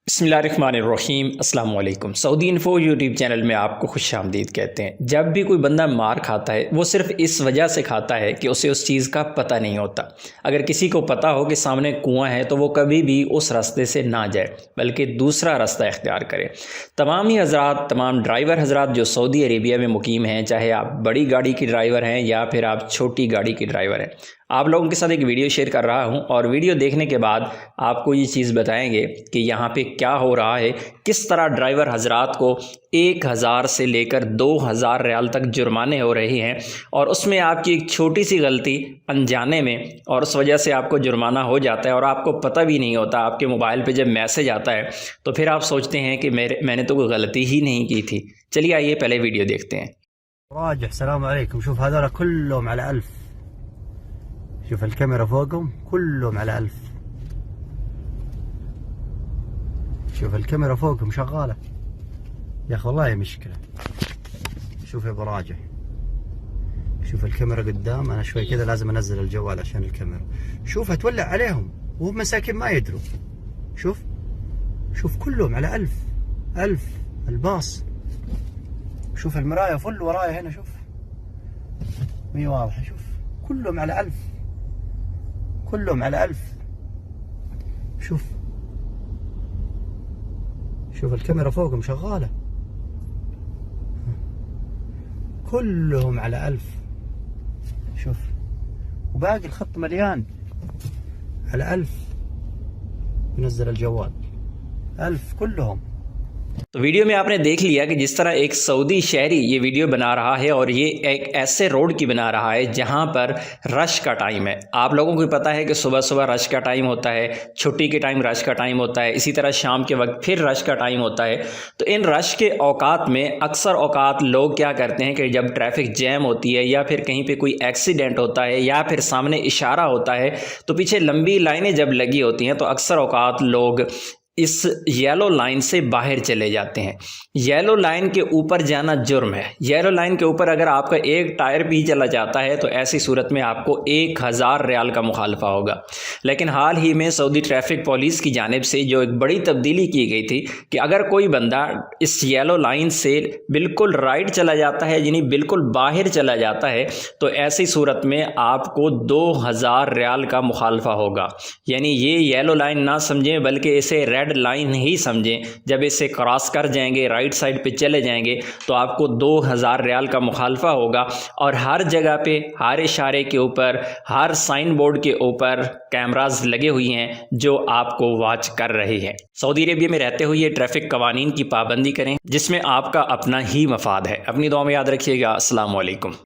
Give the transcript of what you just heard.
बिस्मिल्लाहिर्रहमानिर्रहीम। अस्सलाम वालेकुम। सऊदी इन्फो यूट्यूब चैनल में आपको खुश आमदीद कहते हैं। जब भी कोई बंदा मार खाता है वो सिर्फ़ इस वजह से खाता है कि उसे उस चीज़ का पता नहीं होता। अगर किसी को पता हो कि सामने कुआं है तो वो कभी भी उस रास्ते से ना जाए बल्कि दूसरा रास्ता इख्तियार करे। तमाम ही हज़रात, तमाम ड्राइवर हज़रात जो सऊदी अरेबिया में मुकीम हैं, चाहे आप बड़ी गाड़ी की ड्राइवर हैं या फिर आप छोटी गाड़ी की ड्राइवर हैं, आप लोगों के साथ एक वीडियो शेयर कर रहा हूं और वीडियो देखने के बाद आपको ये चीज़ बताएंगे कि यहाँ पे क्या हो रहा है, किस तरह ड्राइवर हजरात को 1000 से लेकर 2000 रियाल तक जुर्माने हो रहे हैं और उसमें आपकी एक छोटी सी गलती अनजाने में और उस वजह से आपको जुर्माना हो जाता है और आपको पता भी नहीं होता। आपके मोबाइल पे जब मैसेज आता है तो फिर आप सोचते हैं कि मैंने तो कोई गलती ही नहीं की थी। चलिए आइए पहले वीडियो देखते हैं। السلام عليكم. شوف هذول كلهم على 1000. شوف الكاميرا فوقهم كلهم على 1000. شوف الكاميرا فوقهم شغالة يا أخي، والله مشكلة. شوف يا براجع، شوف الكاميرا قدام. أنا شوي كذا لازم أنزل الجوال عشان الكاميرا. شوف هتولع عليهم وهم مساكين ما يدروا. شوف كلهم على 1000 1000 الباص. شوف المراية فل ورايا هنا، شوف مي واضحة. شوف كلهم على 1000 كلهم على 1000. شوف الكاميرا فوقهم شغالة، كلهم على 1000. شوف وباقي الخط مليان على 1000. ينزل الجوال 1000 كلهم. तो वीडियो में आपने देख लिया कि जिस तरह एक सऊदी शहरी ये वीडियो बना रहा है और ये एक ऐसे रोड की बना रहा है जहां पर रश का टाइम है। आप लोगों को पता है कि सुबह सुबह रश का टाइम होता है, छुट्टी के टाइम रश का टाइम होता है, इसी तरह शाम के वक्त फिर रश का टाइम होता है। तो इन रश के औकात में अक्सर औकात लोग क्या करते हैं कि जब ट्रैफिक जैम होती है या फिर कहीं पर कोई एक्सीडेंट होता है या फिर सामने इशारा होता है तो पीछे लंबी लाइनें जब लगी होती हैं तो अक्सर औकात लोग इस येलो लाइन से बाहर चले जाते हैं। येलो लाइन के ऊपर जाना जुर्म है। येलो लाइन के ऊपर अगर आपका एक टायर भी चला जाता है तो ऐसी सूरत में आपको 1000 रियाल का मुखालफा होगा। लेकिन हाल ही में सऊदी ट्रैफिक पुलिस की जानिब से जो एक बड़ी तब्दीली की गई थी कि अगर कोई बंदा इस येलो लाइन से बिल्कुल राइट चला जाता है, यानी बिल्कुल बाहर चला जाता है, तो ऐसी सूरत में आपको 2000 रियाल का मुखालफा होगा। यानी ये येलो लाइन ना समझें बल्कि इसे रेड लाइन ही समझें। जब इसे क्रॉस कर जाएंगे, राइट साइड पे चले जाएंगे तो आपको 2000 रियाल का मुखालफा होगा। और हर जगह पे, हर इशारे के ऊपर, हर साइन बोर्ड के ऊपर कैमरास लगे हुए हैं जो आपको वॉच कर रहे हैं। सऊदी अरेबिया में रहते हुए ट्रैफिक कवानीन की पाबंदी करें जिसमें आपका अपना ही मफाद है। अपनी दुआ में याद रखिएगा। अस्सलाम वालेकुम।